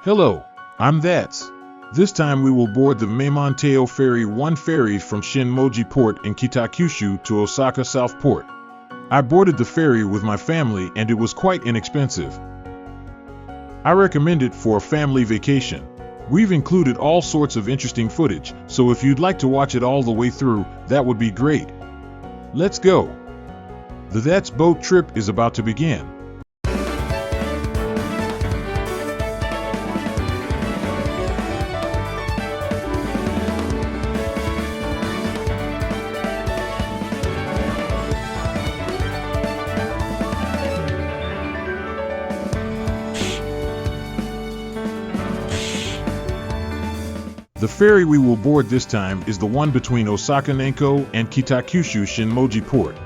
Hello, I'm That's. This time we will board the Meimon taiyoh ferry, one ferry from Shinmoji Port in Kitakyushu to Osaka South Port. I boarded the ferry with my family and it was quite inexpensive. I recommend it for a family vacation. We've included all sorts of interesting footage, so if you'd like to watch it all the way through, that would be great. Let's go! The That's boat trip is about to begin. The ferry we will board this time is the one between Osaka Nenko and Kitakyushu Shinmoji Port.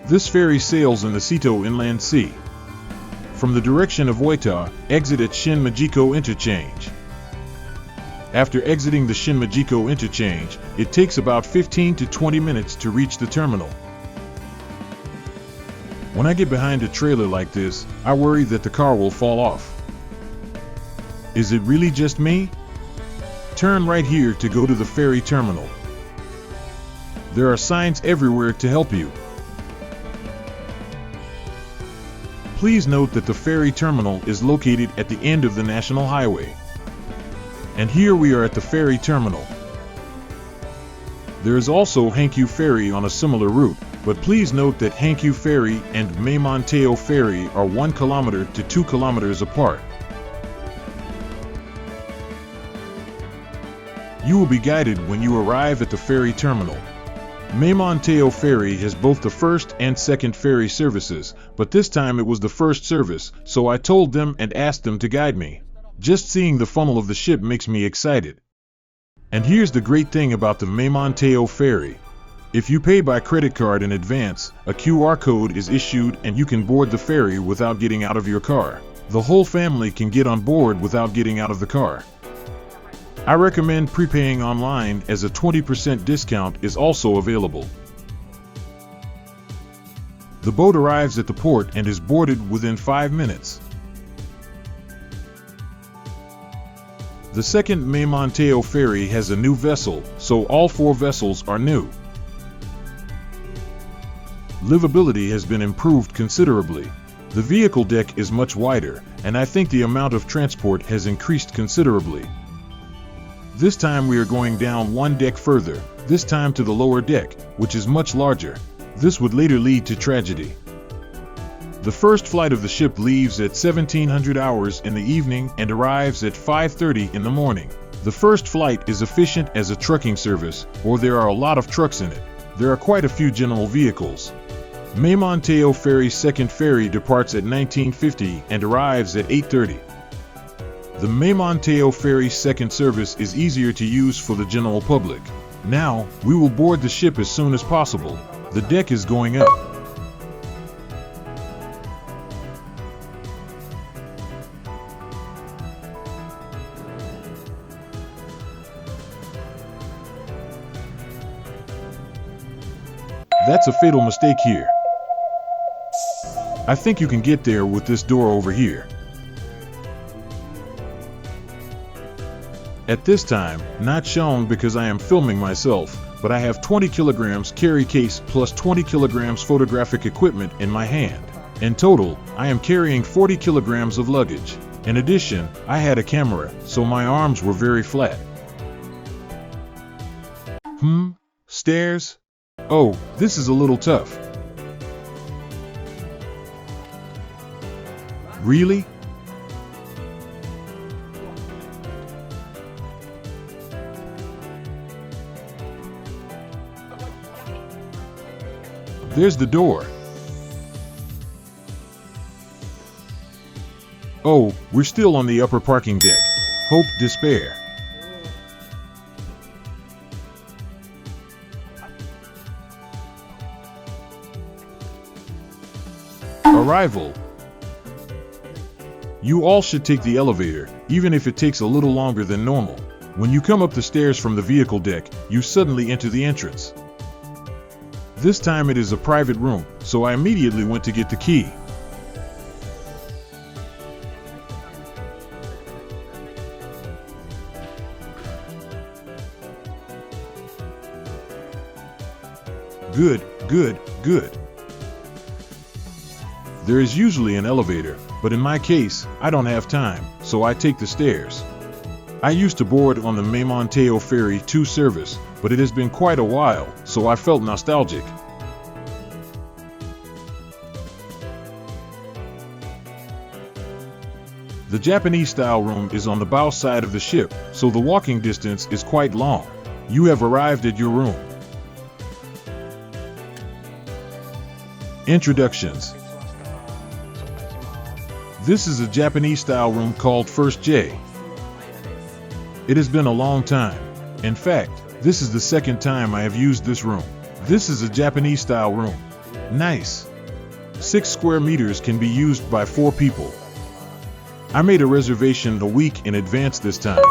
This ferry sails in the Seto Inland Sea. From the direction of Oita, exit at Shin-Majiko Interchange. After exiting the Shin-Majiko Interchange, it takes about 15 to 20 minutes to reach the terminal. When I get behind a trailer like this, I worry that the car will fall off. Is it really just me? Turn right here to go to the ferry terminal. There are signs everywhere to help you. Please note that the ferry terminal is located at the end of the national highway. And here we are at the ferry terminal. There is also Hankyu Ferry on a similar route, but please note that Hankyu Ferry and Meimon taiyoh Ferry are 1 kilometer to 2 kilometers apart. You will be guided when you arrive at the ferry terminal. Meimon taiyoh Ferry has both the first and second ferry services, but this time it was the first service, so I told them and asked them to guide me. Just seeing the funnel of the ship makes me excited. And here's the great thing about the Meimon taiyoh Ferry. If you pay by credit card in advance, a QR code is issued and you can board the ferry without getting out of your car. The whole family can get on board without getting out of the car. I recommend prepaying online as a 20% discount is also available. The boat arrives at the port and is boarded within 5 minutes. The second Meimon taiyoh Ferry has a new vessel, so all 4 vessels are new. Livability has been improved considerably. The vehicle deck is much wider, and I think the amount of transport has increased considerably. This time we are going down 1 deck further, this time to the lower deck, which is much larger. This would later lead to tragedy. The first flight of the ship leaves at 1700 hours in the evening and arrives at 5:30 in the morning. The first flight is efficient as a trucking service, or there are a lot of trucks in it. There are quite a few general vehicles. Meimon taiyoh Ferry's second ferry departs at 1950 and arrives at 8:30. The Meimon taiyoh Ferry's second service is easier to use for the general public. Now, we will board the ship as soon as possible. The deck is going up. That's a fatal mistake here. I think you can get there with this door over here. At this time, not shown because I am filming myself, but I have 20 kilograms carry case plus 20 kilograms photographic equipment in my hand. In total, I am carrying 40 kilograms of luggage. In addition, I had a camera, so my arms were very flat. Stairs? Oh, this is a little tough. Really? There's the door. Oh, we're still on the upper parking deck. Hope, despair. Arrival. You all should take the elevator, even if it takes a little longer than normal. When you come up the stairs from the vehicle deck, you suddenly enter the entrance. This time it is a private room, so I immediately went to get the key. Good, good, good. There is usually an elevator, but in my case, I don't have time, so I take the stairs. I used to board on the Meimon taiyoh Ferry 2 service, but it has been quite a while, so I felt nostalgic. The Japanese-style room is on the bow side of the ship, so the walking distance is quite long. You have arrived at your room. Introductions. This is a Japanese-style room called First J. It has been a long time. In fact, this is the second time I have used this room. This is a Japanese-style room. Nice. 6 square meters can be used by 4 people. I made a reservation a week in advance this time.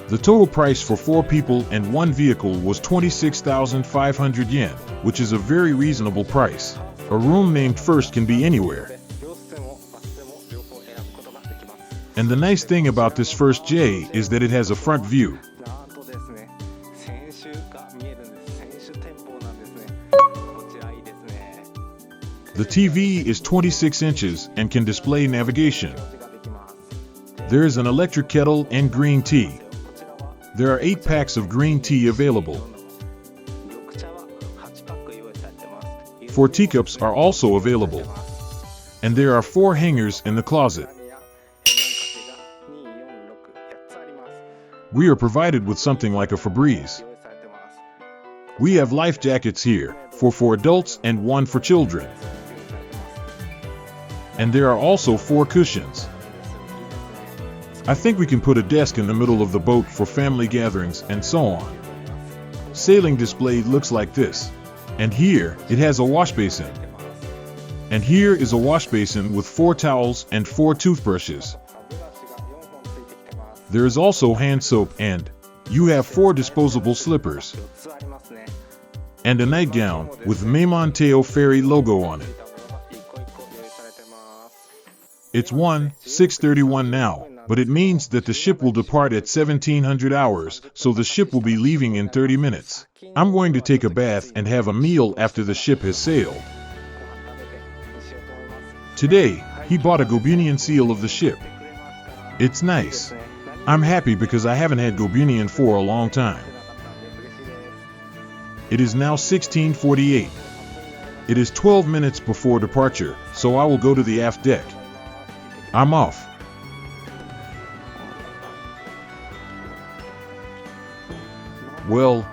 The total price for 4 people and 1 vehicle was 26,500 yen, which is a very reasonable price. A room named First can be anywhere. And the nice thing about this First J is that it has a front view. The TV is 26 inches and can display navigation. There is an electric kettle and green tea. There are 8 packs of green tea available. 4 teacups are also available. And there are 4 hangers in the closet. We are provided with something like a Febreze. We have life jackets here, 4 for adults and 1 for children. And there are also 4 cushions. I think we can put a desk in the middle of the boat for family gatherings and so on. Sailing display looks like this. And here, it has a wash basin. And here is a wash basin with 4 towels and 4 toothbrushes. There is also hand soap and you have 4 disposable slippers. And a nightgown with Meimon taiyoh Ferry logo on it. It's 6:31 now, but it means that the ship will depart at 1700 hours, so the ship will be leaving in 30 minutes. I'm going to take a bath and have a meal after the ship has sailed. Today, he bought a Gobunion seal of the ship. It's nice. I'm happy because I haven't had Gobunion for a long time. It is now 16:48. It is 12 minutes before departure, so I will go to the aft deck. I'm off. Well,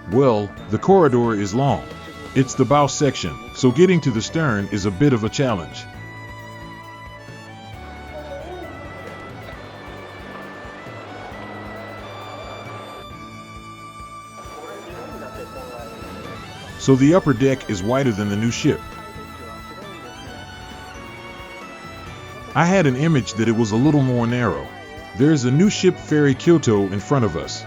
the corridor is long. It's the bow section, so getting to the stern is a bit of a challenge. So the upper deck is wider than the new ship. I had an image that it was a little more narrow. There is a new ship ferry Kyoto in front of us.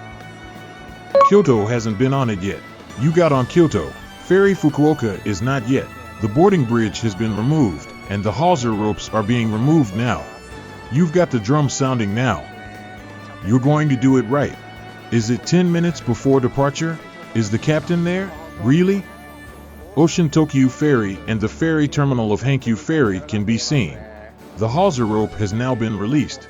Kyoto hasn't been on it yet. You got on Kyoto. Ferry Fukuoka is not yet. The boarding bridge has been removed, and the hawser ropes are being removed now. You've got the drum sounding now. You're going to do it right. Is it 10 minutes before departure? Is the captain there? Really? Ocean Tokyu Ferry and the ferry terminal of Hankyu Ferry can be seen. The hawser rope has now been released.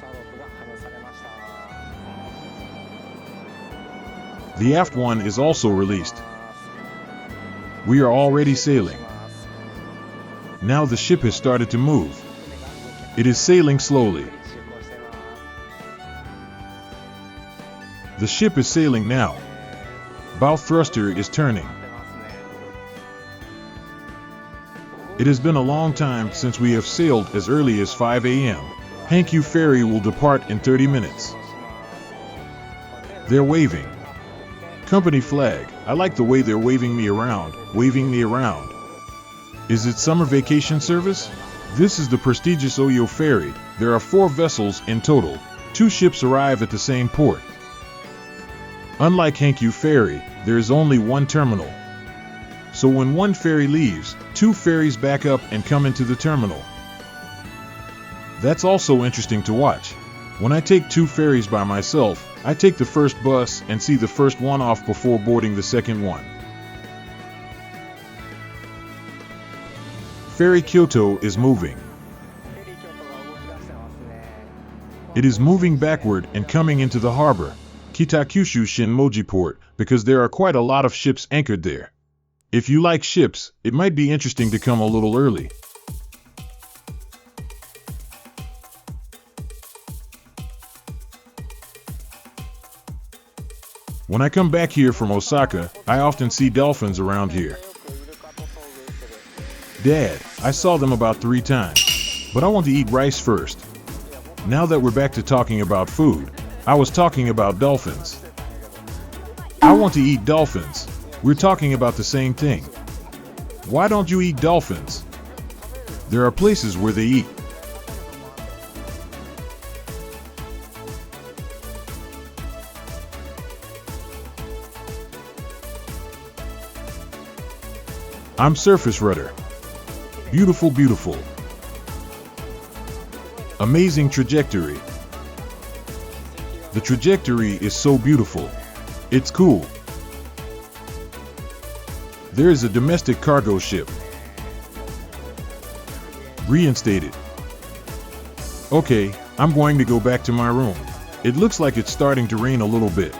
The aft one is also released. We are already sailing. Now the ship has started to move. It is sailing slowly. The ship is sailing now. Bow thruster is turning. It has been a long time since we have sailed as early as 5 a.m. Hankyu Ferry will depart in 30 minutes. They're waving. Company flag. I like the way they're waving me around. Is it summer vacation service? This is the prestigious Oyo Ferry. There are 4 vessels in total. 2 ships arrive at the same port. Unlike Hankyu Ferry, there is only 1 terminal. So when 1 ferry leaves, 2 ferries back up and come into the terminal. That's also interesting to watch. When I take 2 ferries by myself, I take the first bus and see the first one off before boarding the second one. Ferry Kyoto is moving. It is moving backward and coming into the harbor, Kitakyushu Shinmoji Port, because there are quite a lot of ships anchored there. If you like ships, it might be interesting to come a little early. When I come back here from Osaka, I often see dolphins around here. Dad, I saw them about 3 times, but I want to eat rice first. Now that we're back to talking about food, I was talking about dolphins. I want to eat dolphins. We're talking about the same thing. Why don't you eat dolphins? There are places where they eat. I'm surface rudder. Beautiful, beautiful. Amazing trajectory. The trajectory is so beautiful. It's cool. There is a domestic cargo ship. Reinstated. Okay, I'm going to go back to my room. It looks like it's starting to rain a little bit.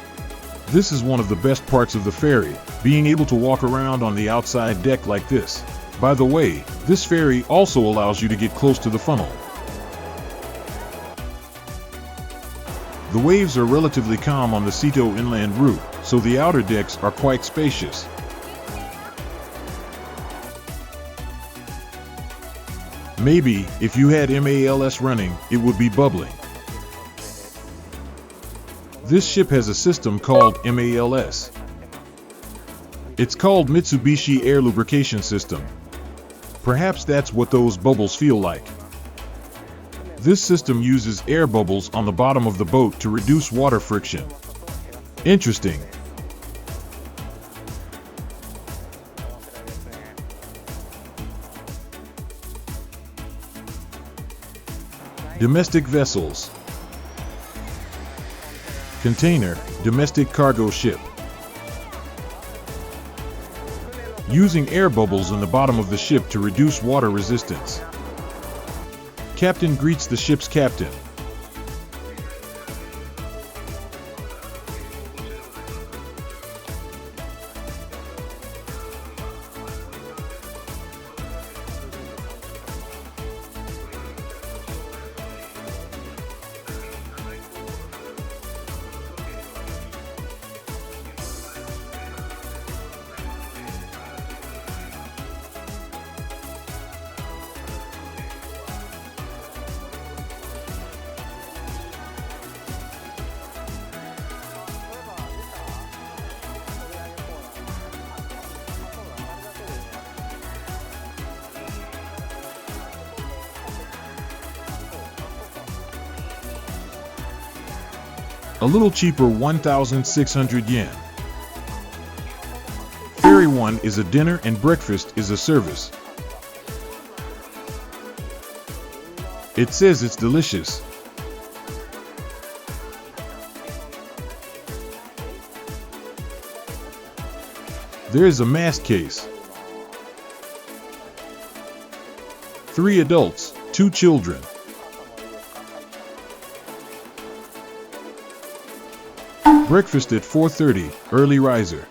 This is one of the best parts of the ferry, being able to walk around on the outside deck like this. By the way, this ferry also allows you to get close to the funnel. The waves are relatively calm on the Seto inland route, so the outer decks are quite spacious. Maybe, if you had MALS running, it would be bubbling. This ship has a system called MALS. It's called Mitsubishi Air Lubrication System. Perhaps that's what those bubbles feel like. This system uses air bubbles on the bottom of the boat to reduce water friction. Interesting. Domestic vessels. Container, domestic cargo ship. Using air bubbles in the bottom of the ship to reduce water resistance. Captain greets the ship's captain. A little cheaper, 1,600 yen. Ferry 1 is a dinner and breakfast is a service. It says it's delicious. There is a mast case. 3 adults, 2 children. Breakfast at 4:30, early riser.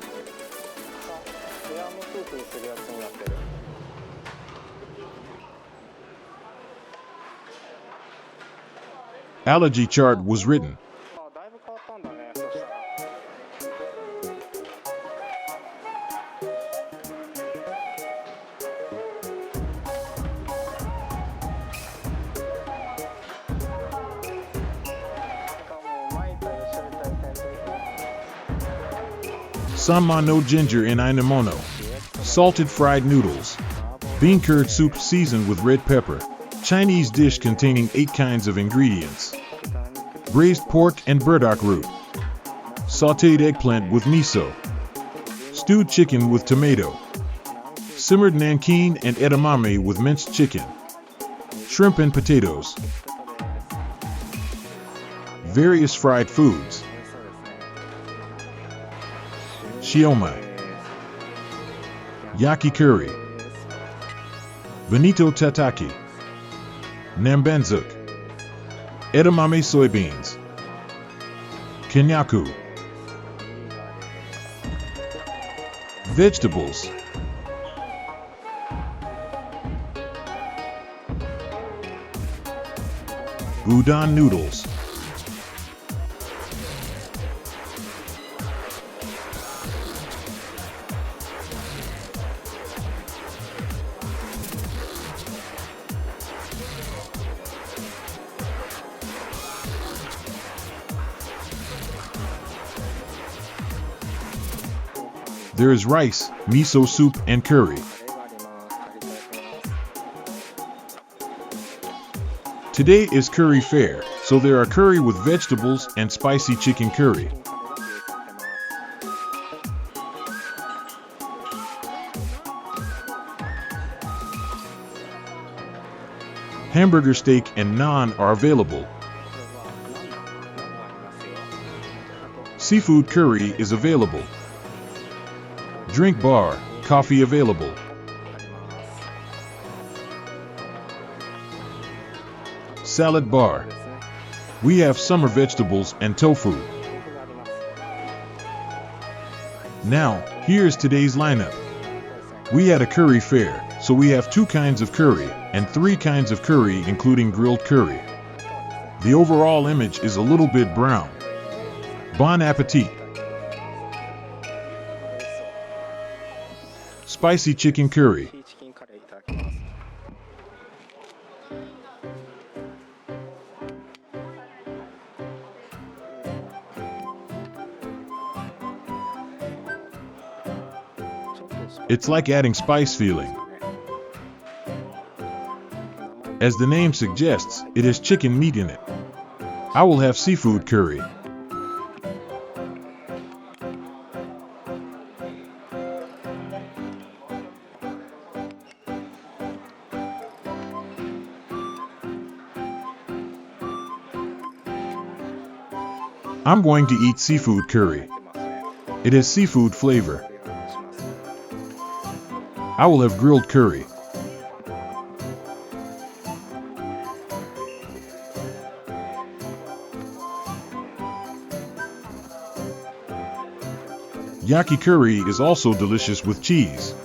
Allergy chart was written. Sanma no ginger in inamono. Salted fried noodles. Bean curd soup seasoned with red pepper. Chinese dish containing 8 kinds of ingredients. Braised pork and burdock root. Sautéed eggplant with miso. Stewed chicken with tomato. Simmered nankin and edamame with minced chicken. Shrimp and potatoes. Various fried foods. Shiomai. Yaki curry. Bonito tataki, Nambanzuk, edamame soybeans, Kenyaku. Vegetables. Udon noodles. There is rice, miso soup, and curry. Today is curry fair, so there are curry with vegetables and spicy chicken curry. Hamburger steak and naan are available. Seafood curry is available. Drink bar, coffee available. Salad bar. We have summer vegetables and tofu. Now, here's today's lineup. We had a curry fair, so we have 2 kinds of curry and 3 kinds of curry including grilled curry. The overall image is a little bit brown. Bon appetit. Spicy chicken curry. It's like adding spice feeling. As the name suggests, it has chicken meat in it. I will have seafood curry. I'm going to eat seafood curry. It has seafood flavor. I will have grilled curry. Yaki curry is also delicious with cheese.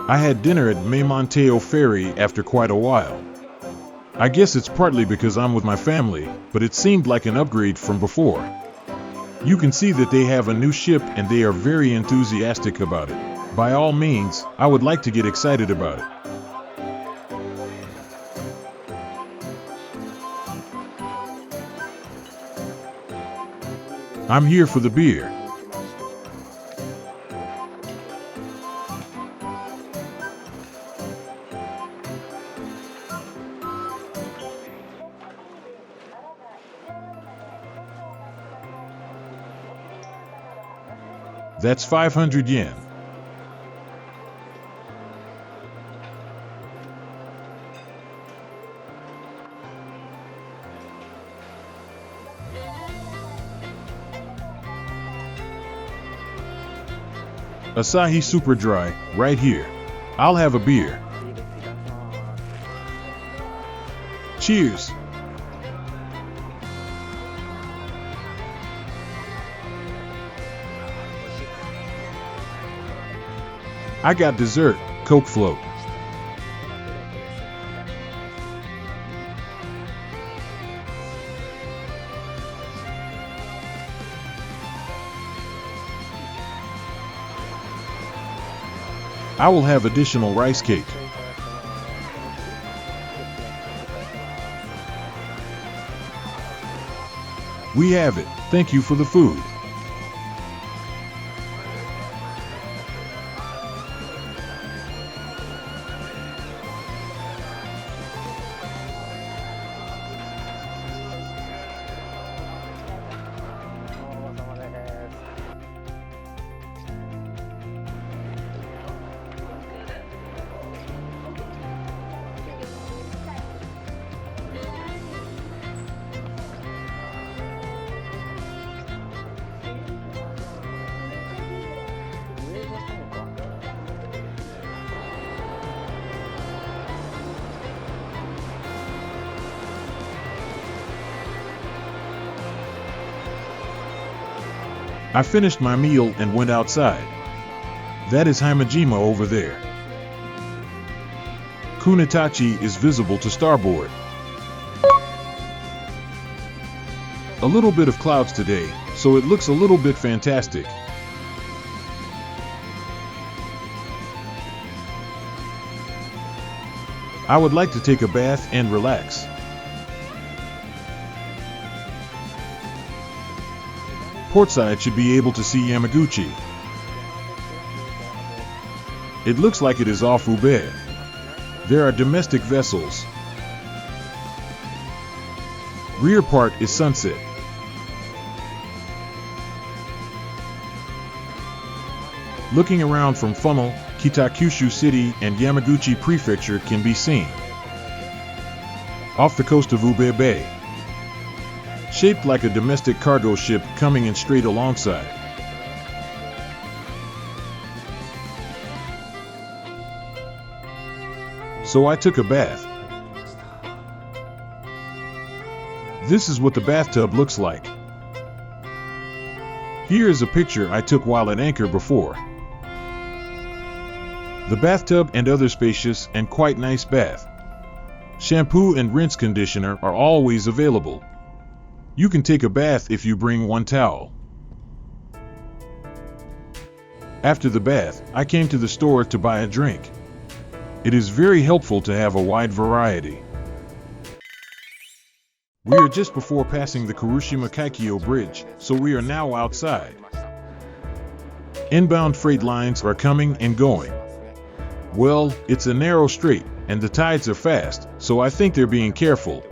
I had dinner at Meimon Ferry after quite a while. I guess it's partly because I'm with my family, but it seemed like an upgrade from before. You can see that they have a new ship and they are very enthusiastic about it. By all means, I would like to get excited about it. I'm here for the beer. That's 500 yen. Asahi Super Dry, right here. I'll have a beer. Cheers. I got dessert, Coke float. I will have additional rice cake. We have it. Thank you for the food. I finished my meal and went outside. That is Himejima over there. Kunitachi is visible to starboard. A little bit of clouds today, so it looks a little bit fantastic. I would like to take a bath and relax. Portside should be able to see Yamaguchi. It looks like it is off Ube. There are domestic vessels. Rear part is sunset. Looking around from Funnel, Kitakyushu City and Yamaguchi Prefecture can be seen. Off the coast of Ube Bay. Shaped like a domestic cargo ship coming in straight alongside. So I took a bath. This is what the bathtub looks like. Here is a picture I took while at anchor before. The bathtub and other spacious and quite nice bath. Shampoo and rinse conditioner are always available. You can take a bath if you bring one towel. After the bath, I came to the store to buy a drink. It is very helpful to have a wide variety. We are just before passing the Kurushima Kaikyo Bridge, so we are now outside. Inbound freight lines are coming and going. Well, it's a narrow strait, and the tides are fast, so I think they're being careful.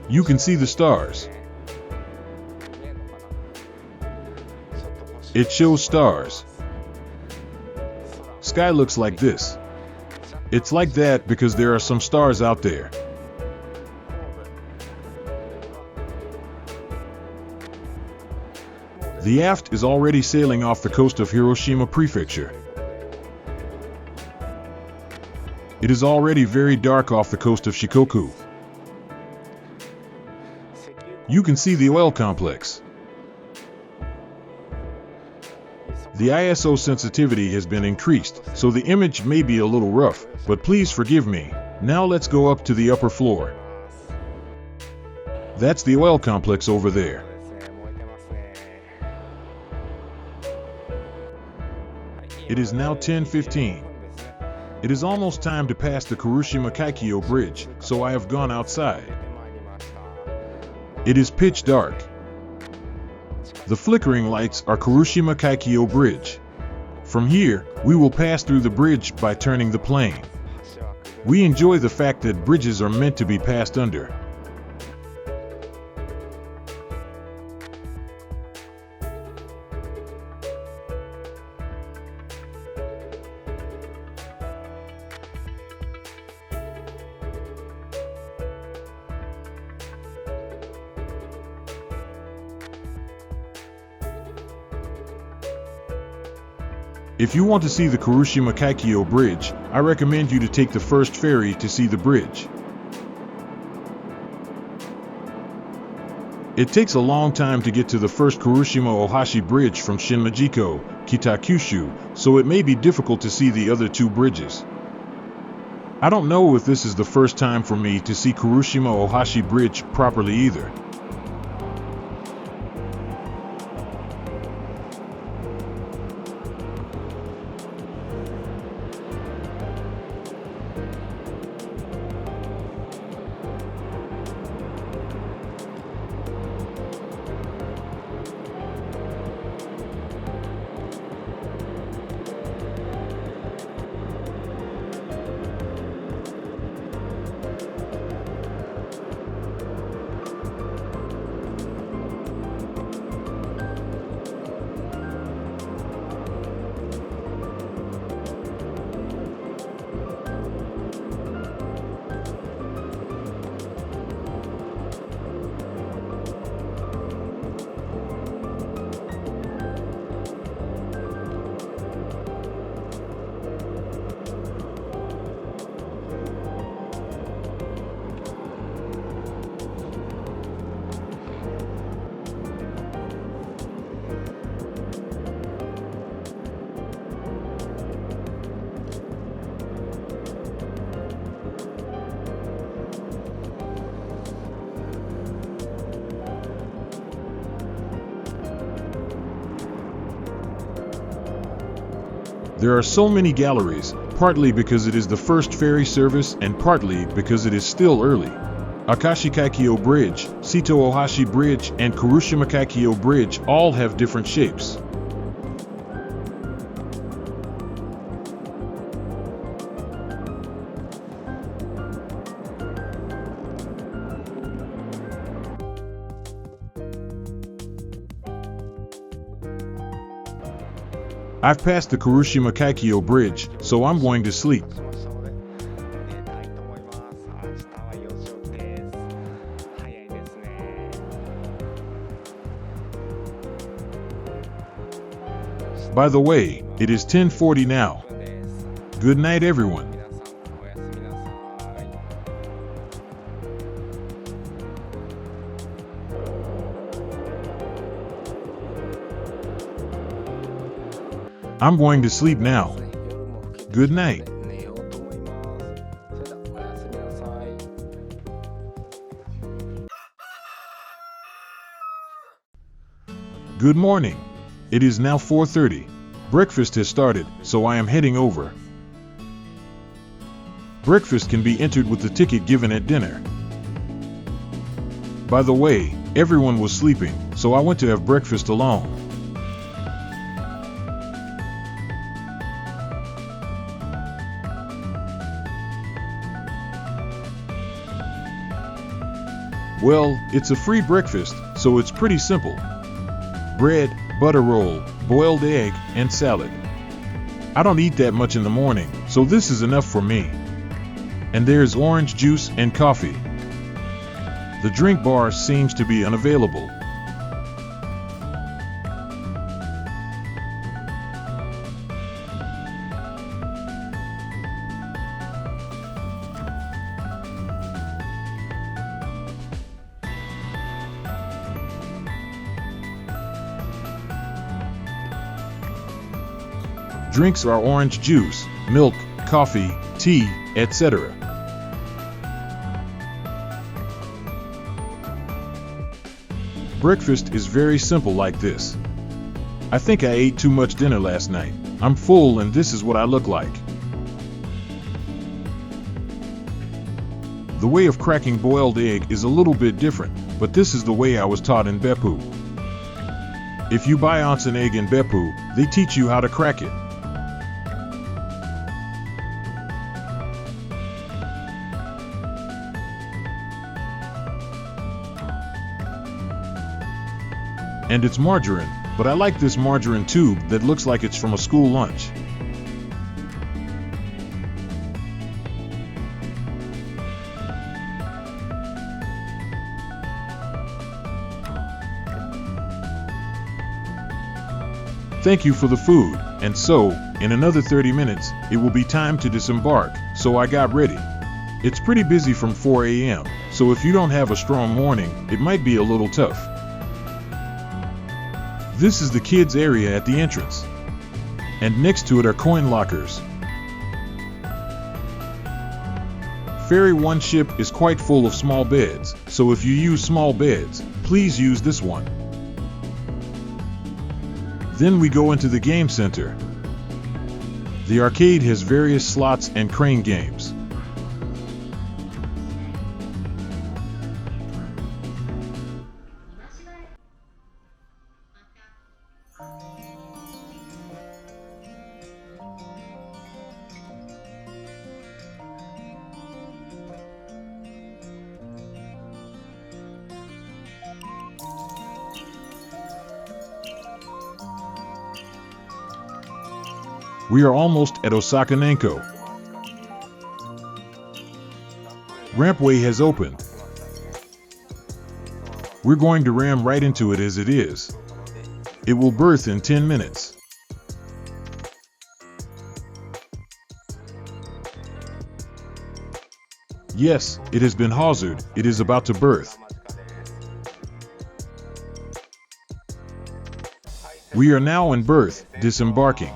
You can see the stars. It shows stars. Sky looks like this. It's like that because there are some stars out there. The aft is already sailing off the coast of Hiroshima Prefecture. It is already very dark off the coast of Shikoku. You can see the oil complex. The ISO sensitivity has been increased, so the image may be a little rough, but please forgive me. Now let's go up to the upper floor. That's the oil complex over there. It is now 10:15. It is almost time to pass the Kurushima Kaikyo Bridge, so I have gone outside. It is pitch dark. The flickering lights are Kurushima Kaikyo Bridge. From here, we will pass through the bridge by turning the plane. We enjoy the fact that bridges are meant to be passed under. If you want to see the Kurushima Kaikyo Bridge, I recommend you to take the first ferry to see the bridge. It takes a long time to get to the first Kurushima Ohashi Bridge from Shinmajiko, Kitakyushu, so it may be difficult to see the other two bridges. I don't know if this is the first time for me to see Kurushima Ohashi Bridge properly either. There are so many galleries, partly because it is the first ferry service and partly because it is still early. Akashikaikyo Bridge, Sito Ohashi Bridge, and Kurushimakakyo Bridge all have different shapes. I've passed the Kurushimakakyo Bridge, so I'm going to sleep. By the way, it is 10:40 now. Good night, everyone. I'm going to sleep now. Good night. Good morning. It is now 4:30. Breakfast has started, so I am heading over. Breakfast can be entered with the ticket given at dinner. By the way, everyone was sleeping, so I went to have breakfast alone. Well, it's a free breakfast, so it's pretty simple. Bread, butter roll, boiled egg, and salad. I don't eat that much in the morning, so this is enough for me. And there's orange juice and coffee. The drink bar seems to be unavailable. Drinks are orange juice, milk, coffee, tea, etc. Breakfast is very simple like this. I think I ate too much dinner last night. I'm full and this is what I look like. The way of cracking boiled egg is a little bit different, but this is the way I was taught in Beppu. If you buy onsen egg in Beppu, they teach you how to crack it. And it's margarine, but I like this margarine tube that looks like it's from a school lunch. Thank you for the food, and so, in another 30 minutes, it will be time to disembark, so I got ready. It's pretty busy from 4 a.m., so if you don't have a strong morning, it might be a little tough. This is the kids' area at the entrance. And next to it are coin lockers. Ferry 1 ship is quite full of small beds, so if you use small beds, please use this one. Then we go into the game center. The arcade has various slots and crane games. We are almost at Osaka Nanko. Rampway has opened. We're going to ram right into it as it is. It will berth in 10 minutes. Yes, it has been hawsered. It is about to berth. We are now in berth, disembarking.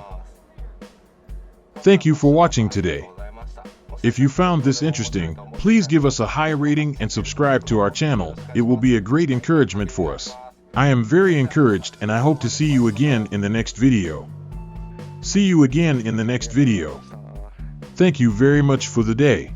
Thank you for watching today. If you found this interesting, please give us a high rating and subscribe to our channel. It will be a great encouragement for us. I am very encouraged and I hope to see you again in the next video. See you again in the next video. Thank you very much for the day.